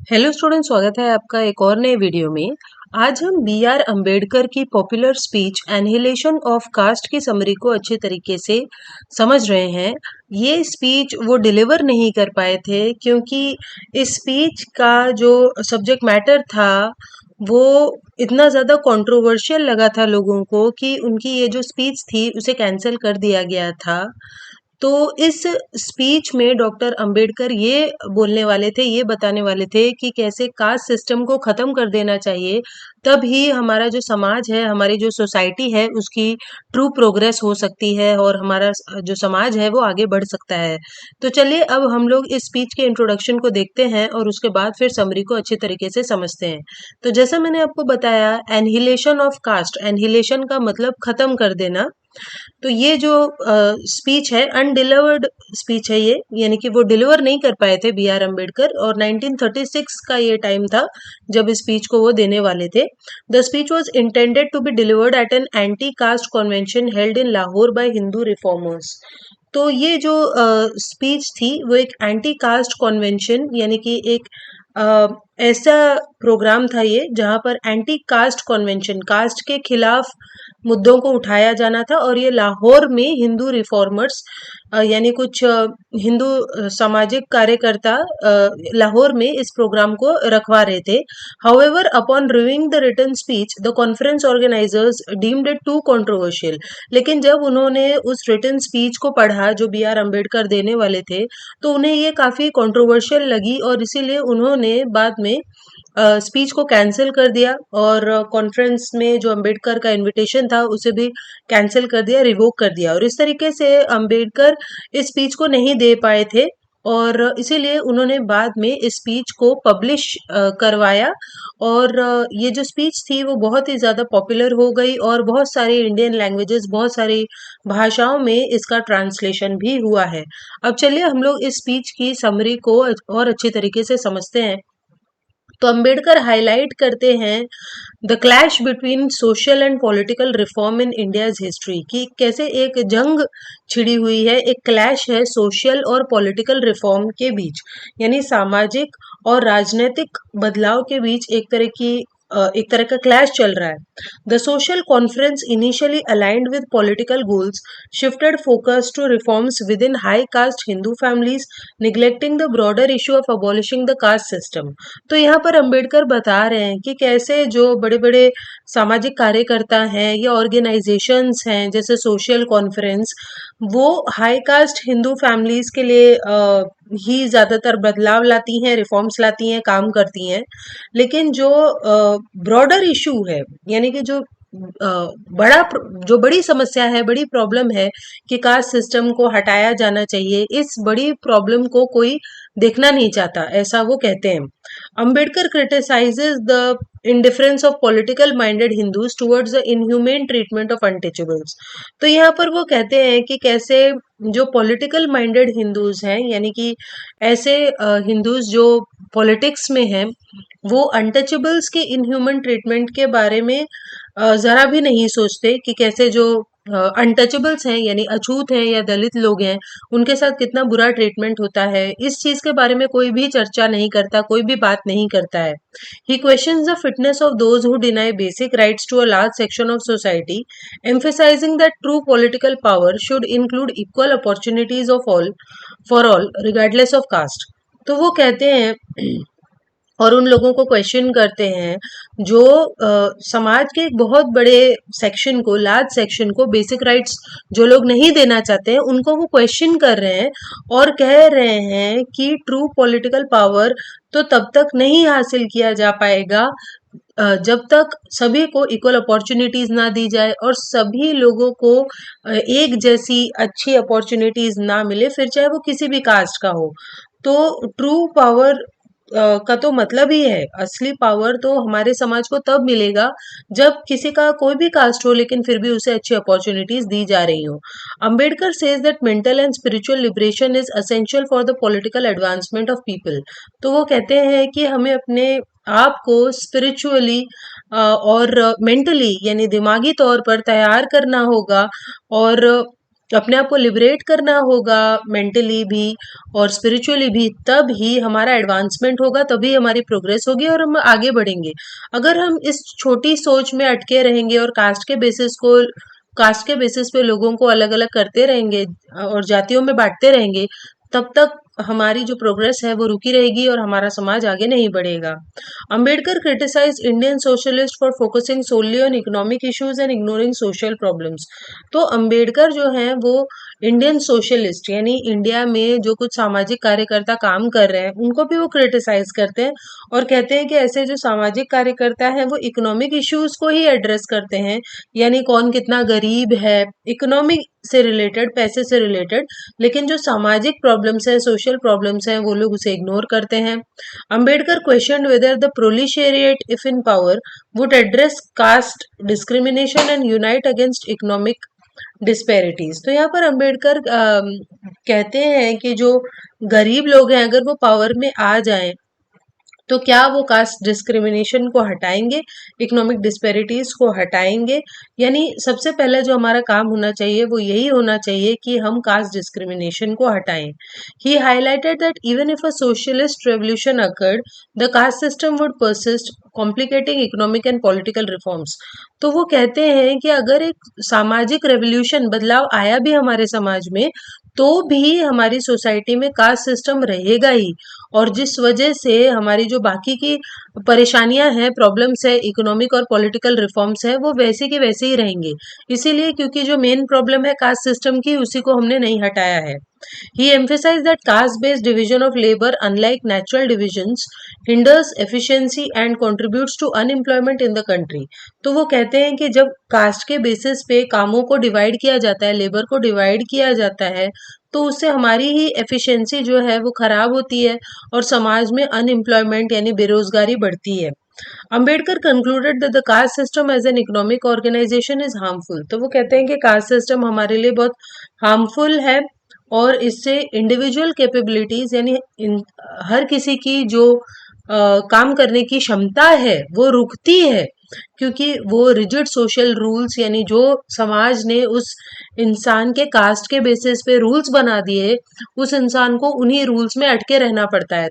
Hello student, स्वागत है आपका एक और नए वीडियो में। आज हम बी आर अम्बेडकर की popular speech annihilation of caste की समरी को अच्छे तरीके से समझ रहे हैं। ये स्पीच वो डिलीवर नहीं कर पाए थे क्योंकि इस स्पीच का जो सब्जेक्ट मैटर था वो इतना ज़्यादा कंट्रोवर्शियल लगा था लोगों को कि उनकी ये जो स्पीच थी उसे कैंसिल कर दिया गया था। तो इस स्पीच में डॉक्टर अंबेडकर ये बोलने वाले थे, ये बताने वाले थे कि कैसे कास्ट सिस्टम को खत्म कर देना चाहिए, तब ही हमारा जो समाज है, हमारी जो सोसाइटी है, उसकी ट्रू प्रोग्रेस हो सकती है और हमारा जो समाज है वो आगे बढ़ सकता है। तो चलिए अब हम लोग इस स्पीच के इंट्रोडक्शन को देखते हैं और उसके बाद फिर समरी को अच्छे तरीके से समझते हैं। तो जैसा मैंने आपको बताया, एनहिलेशन ऑफ कास्ट, एनहिलेशन का मतलब खत्म कर देना। तो ये जो स्पीच है अनडिलीवर्ड स्पीच है ये, यानी कि वो डिलीवर नहीं कर पाए थे बी आर अम्बेडकर, और 1936 का ये टाइम था जब इस स्पीच को वो देने वाले थे। The speech was intended to be delivered at an anti caste convention held in Lahore by Hindu reformers. तो ये जो स्पीच थी वो एक एंटी कास्ट कॉन्वेंशन, यानी कि एक ऐसा प्रोग्राम था ये जहाँ पर एंटी कास्ट कॉन्वेंशन, कास्ट के खिलाफ मुद्दों को उठाया जाना था, और ये लाहौर में हिंदू रिफॉर्मर्स यानी कुछ हिंदू सामाजिक कार्यकर्ता लाहौर में इस प्रोग्राम को रखवा रहे थे। However, upon reviewing the written speech the conference organisers deemed it too controversial. लेकिन जब उन्होंने उस रिटन स्पीच को पढ़ा जो बी आर अम्बेडकर देने वाले थे, तो उन्हें ये काफी कंट्रोवर्शियल लगी और इसीलिए उन्होंने बाद में स्पीच को कैंसिल कर दिया, और कॉन्फ्रेंस में जो अंबेडकर का इनविटेशन था उसे भी कैंसिल कर दिया, रिवोक कर दिया, और इस तरीके से अंबेडकर इस स्पीच को नहीं दे पाए थे। और इसीलिए उन्होंने बाद में इस स्पीच को पब्लिश करवाया, और ये जो स्पीच थी वो बहुत ही ज़्यादा पॉपुलर हो गई, और बहुत सारी इंडियन लैंग्वेजेस, बहुत सारी भाषाओं में इसका ट्रांसलेशन भी हुआ है। अब चलिए हम लोग इस स्पीच की समरी को और अच्छे तरीके से समझते हैं। तो अंबेडकर हाईलाइट करते हैं the clash between social and political reform in India's history, कि कैसे एक जंग छिड़ी हुई है, एक क्लैश है सोशल और पॉलिटिकल रिफॉर्म के बीच, यानी सामाजिक और राजनीतिक बदलाव के बीच एक तरह का क्लैश चल रहा है। The social conference initially aligned with political goals shifted focus to reforms within high caste Hindu families, neglecting the broader issue of abolishing the caste system। तो यहाँ पर अंबेडकर बता रहे हैं कि कैसे जो बड़े बड़े सामाजिक कार्यकर्ता हैं या ऑर्गेनाइजेशंस हैं जैसे सोशल कॉन्फ्रेंस, वो हाई कास्ट हिंदू फैमिलीज के लिए ही ज्यादातर बदलाव लाती हैं, रिफॉर्म्स लाती हैं, काम करती हैं। लेकिन जो ब्रॉडर इशू है, यानी कि जो बड़ी समस्या है, बड़ी प्रॉब्लम है कि कास्ट सिस्टम को हटाया जाना चाहिए, इस बड़ी प्रॉब्लम को कोई देखना नहीं चाहता, ऐसा वो कहते हैं। Ambedkar criticises the indifference of political minded Hindus towards the inhumane treatment of untouchables. तो यहाँ पर वो कहते हैं कि कैसे जो पॉलिटिकल माइंडेड हिंदूज हैं, यानी कि ऐसे हिंदूज जो पॉलिटिक्स में हैं, वो अनटचेबल्स के इनह्यूमन ट्रीटमेंट के बारे में जरा भी नहीं सोचते कि कैसे जो अनटचेबल्स हैं, यानी अछूत हैं या दलित लोग हैं, उनके साथ कितना बुरा ट्रीटमेंट होता है। इस चीज के बारे में कोई भी चर्चा नहीं करता, कोई भी बात नहीं करता है। He questions the fitness of those who deny basic rights to a large section of society, emphasizing that true political power should include equal opportunities of all for all regardless of caste। तो वो कहते हैं और उन लोगों को question करते हैं जो समाज के एक बहुत बड़े सेक्शन को, लार्ज सेक्शन को बेसिक राइट्स जो लोग नहीं देना चाहते हैं, उनको वो क्वेश्चन कर रहे हैं और कह रहे हैं कि ट्रू पॉलिटिकल पावर तो तब तक नहीं हासिल किया जा पाएगा जब तक सभी को इक्वल अपॉर्चुनिटीज ना दी जाए और सभी लोगों को एक जैसी अच्छी अपॉर्चुनिटीज ना मिले, फिर चाहे वो किसी भी कास्ट का हो। तो ट्रू पावर का तो मतलब ही है, असली पावर तो हमारे समाज को तब मिलेगा जब किसी का कोई भी कास्ट हो लेकिन फिर भी उसे अच्छी अपॉर्चुनिटीज दी जा रही हो। Ambedkar says that mental and spiritual liberation is essential for the political advancement of people. तो वो कहते हैं कि हमें अपने आप को स्पिरिचुअली और मेंटली, यानी दिमागी तौर पर तैयार करना होगा, और अपने आप को लिबरेट करना होगा मेंटली भी और स्पिरिचुअली भी, तब ही हमारा एडवांसमेंट होगा, तभी हमारी प्रोग्रेस होगी और हम आगे बढ़ेंगे। अगर हम इस छोटी सोच में अटके रहेंगे और कास्ट के बेसिस पे लोगों को अलग अलग करते रहेंगे और जातियों में बांटते रहेंगे, तब तक हमारी जो प्रोग्रेस है वो रुकी रहेगी और हमारा समाज आगे नहीं बढ़ेगा। Ambedkar criticise Indian socialist for focusing solely on economic issues and ignoring social problems. तो अंबेडकर जो हैं वो इंडियन सोशलिस्ट यानी इंडिया में जो कुछ सामाजिक कार्यकर्ता काम कर रहे हैं उनको भी वो क्रिटिसाइज करते हैं और कहते हैं कि ऐसे जो सामाजिक कार्यकर्ता हैं वो इकोनॉमिक इश्यूज को ही एड्रेस करते हैं, यानी कौन कितना गरीब है, इकोनॉमिक से रिलेटेड, पैसे से रिलेटेड, लेकिन जो सामाजिक प्रॉब्लम्स हैं, सोशल प्रॉब्लम्स हैं, वो लोग उसे इग्नोर करते हैं। Ambedkar question whether the proletariat if in power would address caste discrimination and unite against economic disparities. तो यहाँ पर अंबेडकर कहते हैं कि जो गरीब लोग हैं अगर वो पावर में आ जाएं तो क्या वो कास्ट डिस्क्रिमिनेशन को हटाएंगे, इकोनॉमिक डिस्पैरिटीज को हटाएंगे। यानी सबसे पहले जो हमारा काम होना चाहिए वो यही होना चाहिए कि हम कास्ट डिस्क्रिमिनेशन को हटाएं। He highlighted that even if a socialist revolution occurred the caste system would persist complicating economic and political reforms. तो वो कहते हैं कि अगर एक सामाजिक रेवोल्यूशन, बदलाव आया भी हमारे समाज में, तो भी हमारी सोसाइटी में कास्ट सिस्टम रहेगा ही, और जिस वजह से हमारी जो बाकी की परेशानियां हैं, प्रॉब्लम्स है, इकोनॉमिक और पॉलिटिकल रिफॉर्म्स है, वो वैसे के वैसे ही रहेंगे। इसीलिए क्योंकि जो मेन प्रॉब्लम है कास्ट सिस्टम की, उसी को हमने नहीं हटाया है। He emphasized that caste-based division of labor, unlike natural divisions, hinders efficiency and contributes to unemployment in the country। तो वो कहते हैं कि जब कास्ट के बेसिस पे कामों को डिवाइड किया जाता है, लेबर को डिवाइड किया जाता है, तो उससे हमारी ही एफिशिएंसी जो है वो खराब होती है और समाज में अनएम्प्लॉयमेंट यानी बेरोजगारी बढ़ती है। Ambedkar concluded that the caste system as an economic organisation is harmful. तो वो कहते हैं कि कास्ट सिस्टम हमारे लिए बहुत हार्मफुल है और इससे इंडिविजुअल कैपेबिलिटीज यानी हर किसी की जो काम करने की क्षमता है वो रुकती है, क्योंकि वो रिजिड सोशल रूल्स यानी जो समाज ने उस इंसान के कास्ट के बेसिस पे रूल्स बना दिए, उस इंसान को उन्हीं रूल्स में अटके रहना पड़ता है।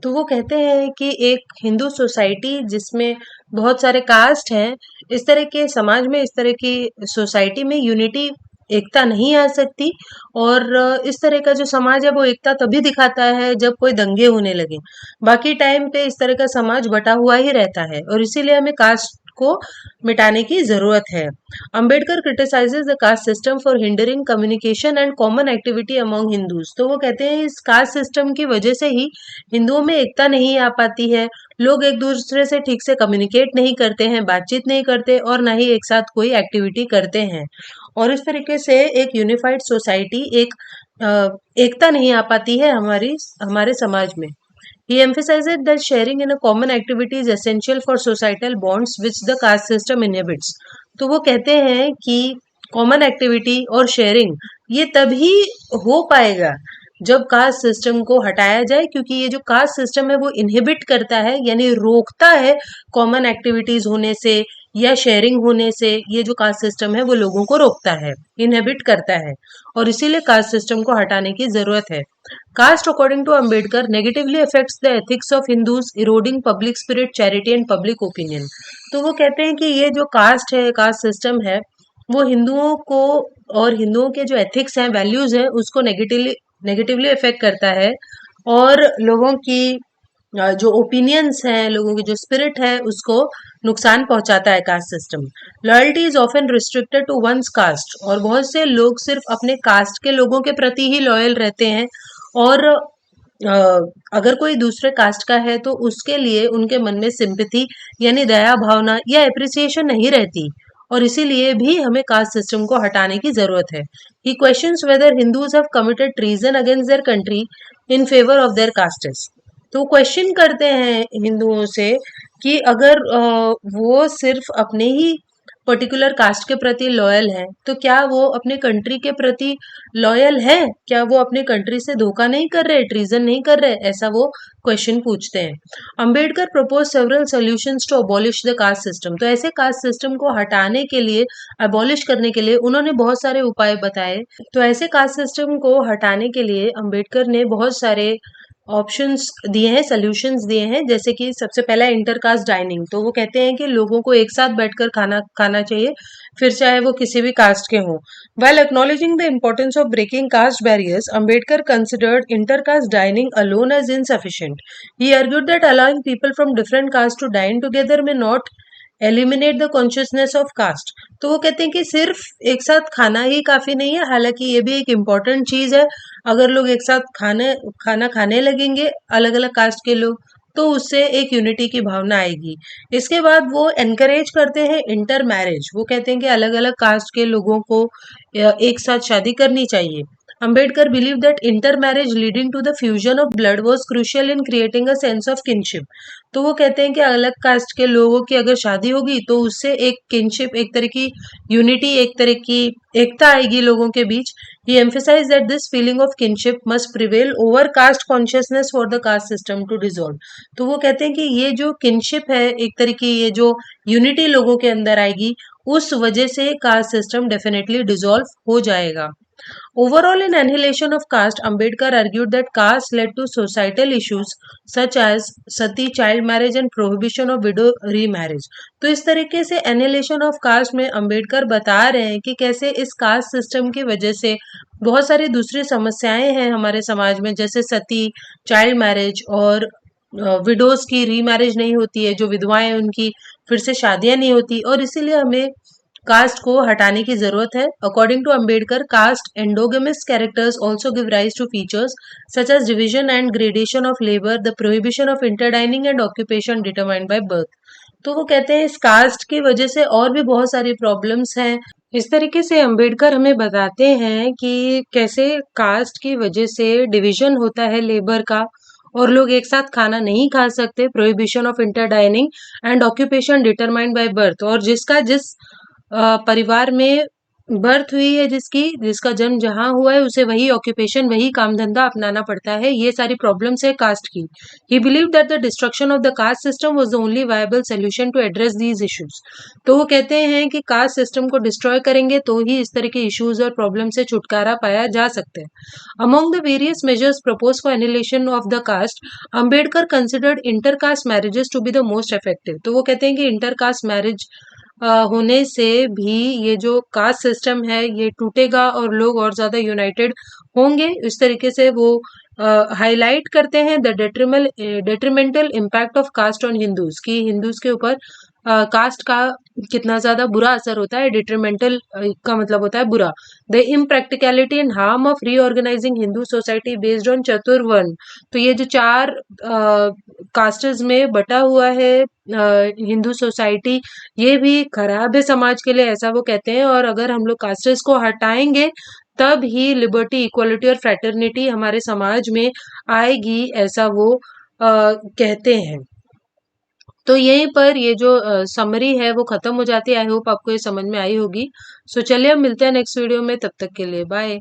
तो वो कहते हैं कि एक हिंदू सोसाइटी जिसमें बहुत सारे कास्ट हैं, इस तरह के समाज में, इस तरह की सोसाइटी में यूनिटी, एकता नहीं आ सकती। और इस तरह का जो समाज है वो एकता तभी दिखाता है जब कोई दंगे होने लगे। बाकी टाइम पे इस तरह का समाज बटा हुआ ही रहता है और इसीलिए हमें कास्ट को मिटाने की जरूरत है। Ambedkar criticises the caste system for hindering communication and common activity among Hindus. तो वो कहते हैं इस कास्ट सिस्टम की वजह से ही हिंदुओं में एकता नहीं आ पाती है, लोग एक दूसरे से ठीक से कम्युनिकेट नहीं करते हैं, बातचीत नहीं करते और ना ही एक साथ कोई एक्टिविटी करते हैं, और इस तरीके से एक यूनिफाइड सोसाइटी, एक एकता नहीं आ पाती है हमारे समाज में। He emphasized that sharing in a common activity is essential for societal bonds which the caste system inhibits। तो वो कहते हैं कि कॉमन एक्टिविटी और शेयरिंग ये तभी हो पाएगा जब कास्ट सिस्टम को हटाया जाए, क्योंकि ये जो कास्ट सिस्टम है वो इनहिबिट करता है यानी रोकता है कॉमन एक्टिविटीज होने से या शेयरिंग होने से। ये जो कास्ट सिस्टम है वो लोगों को रोकता है, इनहिबिट करता है, और इसीलिए कास्ट सिस्टम को हटाने की जरूरत है। Caste according to Ambedkar negatively affects the ethics of Hindus, eroding public spirit, charity and public opinion. तो वो कहते हैं कि ये जो कास्ट है, कास्ट सिस्टम है, वो हिंदुओं को और हिंदुओं के जो एथिक्स हैं, वैल्यूज हैं, उसको नेगेटिवली इफेक्ट करता है और लोगों की जो ओपिनियंस हैं, लोगों की जो स्पिरिट है, उसको नुकसान पहुंचाता है caste system. Loyalty is often restricted to one's caste. और बहुत से लोग सिर्फ अपने कास्ट के लोगों के प्रति ही लॉयल रहते हैं, और अगर कोई दूसरे कास्ट का है तो उसके लिए उनके मन में सिंपैथी यानी दया भावना या एप्रिसिएशन नहीं रहती, और इसीलिए भी हमें कास्ट सिस्टम को हटाने की जरूरत है। He questions whether Hindus have committed treason against their country in favour of their castes. तो क्वेश्चन करते हैं हिंदुओं से कि अगर वो सिर्फ अपने ही पर्टिकुलर कास्ट के प्रति लॉयल है, तो क्या वो अपने कंट्री के प्रति लॉयल है? क्या वो अपने कंट्री से धोखा नहीं कर रहे, ट्रीजन नहीं कर रहे? ऐसा वो क्वेश्चन पूछते हैं। Ambedkar propose several solutions to abolish the caste system. तो ऐसे कास्ट सिस्टम को हटाने के लिए, अबॉलिश करने के लिए उन्होंने बहुत सारे उपाय बताए। तो ऐसे कास्ट सिस्टम को हटाने के लिए अंबेडकर ने बहुत सारे ऑप्शंस दिए हैं, सॉल्यूशंस दिए हैं। जैसे कि सबसे पहला इंटरकास्ट डाइनिंग। तो वो कहते हैं कि लोगों को एक साथ बैठकर खाना खाना चाहिए, फिर चाहे वो किसी भी कास्ट के हों। While acknowledging the importance of breaking caste barriers, Ambedkar considered intercaste dining alone as insufficient. He argued that allowing people from different castes to dine together may not eliminate the consciousness of caste. तो वो कहते हैं कि सिर्फ एक साथ खाना ही काफी नहीं है, हालांकि ये भी एक इम्पॉर्टेंट चीज है। अगर लोग एक साथ खाना खाने लगेंगे, अलग अलग कास्ट के लोग, तो उससे एक यूनिटी की भावना आएगी। इसके बाद वो एनकरेज करते हैं इंटर मैरिज। वो कहते हैं कि अलग अलग कास्ट के लोगों को एक साथ शादी करनी चाहिए। Ambedkar believed that intermarriage leading to the fusion of blood was crucial in creating a sense of kinship. तो वो कहते हैं कि अलग कास्ट के लोगों की अगर शादी होगी तो उससे एक किनशिप, एक तरह की यूनिटी, एक तरह की एकता आएगी लोगों के बीच। He emphasized that this feeling of kinship must prevail over caste consciousness for the caste system to dissolve. तो वो कहते हैं कि ये जो किनशिप है, एक तरह की ये जो यूनिटी लोगों के अंदर आएगी, उस वजह से कास्ट सिस्टम डेफिनेटली डिसॉल्व हो जाएगा। Overall, in Annihilation of Caste, Ambedkar argued that caste led to societal issues such as sati, child marriage and prohibition of widow remarriage. तो इस तरीके से Annihilation of Caste में अंबेडकर बता रहे हैं कि कैसे इस कास्ट सिस्टम की वजह से बहुत सारी दूसरी समस्याएं हैं हमारे समाज में, जैसे सती, चाइल्ड मैरिज और विडोज की रीमैरिज नहीं होती है, जो विधवाएं उनकी फिर से शादियां नहीं होती, और इसीलिए हमें कास्ट को हटाने की जरूरत है। According to Ambedkar, caste endogamous characters also give rise to features such as division and gradation of labour, the prohibition of interdining and occupation determined by birth. तो वो कहते हैं इस कास्ट की वजह से और भी बहुत सारी प्रॉब्लम्स हैं। इस तरीके से अंबेडकर हमें बताते हैं कि कैसे कास्ट की वजह से डिवीजन होता है लेबर का, और लोग एक साथ खाना नहीं खा सकते, prohibition of interdining and occupation determined by birth. और जिसका जिस परिवार में बर्थ हुई है, जिसका जन्म जहां हुआ है, उसे वही ऑक्यूपेशन, वही काम धंधा अपनाना पड़ता है। ये सारी प्रॉब्लम्स है कास्ट की। He believe that the destruction of the caste system was the only viable solution to address these issues. तो वो कहते हैं कि कास्ट सिस्टम को डिस्ट्रॉय करेंगे तो ही इस तरह के इश्यूज और प्रॉब्लम से छुटकारा पाया जा सकता है। Among the various measures propose for annihilation of the caste, Ambedkar considered intercaste marriages to be the most effective. तो वो कहते हैं कि इंटरकास्ट मैरिज होने से भी ये जो कास्ट सिस्टम है ये टूटेगा और लोग और ज्यादा यूनाइटेड होंगे। इस तरीके से वो हाईलाइट करते हैं the detrimental impact of caste on Hindus, की हिंदूज के ऊपर कास्ट का कितना ज्यादा बुरा असर होता है। डिट्रीमेंटल का मतलब होता है बुरा। The impracticality and harm of reorganising Hindu society based on chaturvarna. तो ये जो चार कास्टेज में बटा हुआ है हिंदू सोसाइटी, ये भी खराब है समाज के लिए, ऐसा वो कहते हैं। और अगर हम लोग कास्टेज को हटाएंगे तब ही लिबर्टी, इक्वलिटी और फ्रेटर्निटी हमारे समाज में आएगी, ऐसा वो कहते हैं। तो यहीं पर ये जो समरी है वो खत्म हो जाती है। आई होप आपको ये समझ में आई होगी। सो चलिए हम मिलते हैं नेक्स्ट वीडियो में, तब तक के लिए बाय।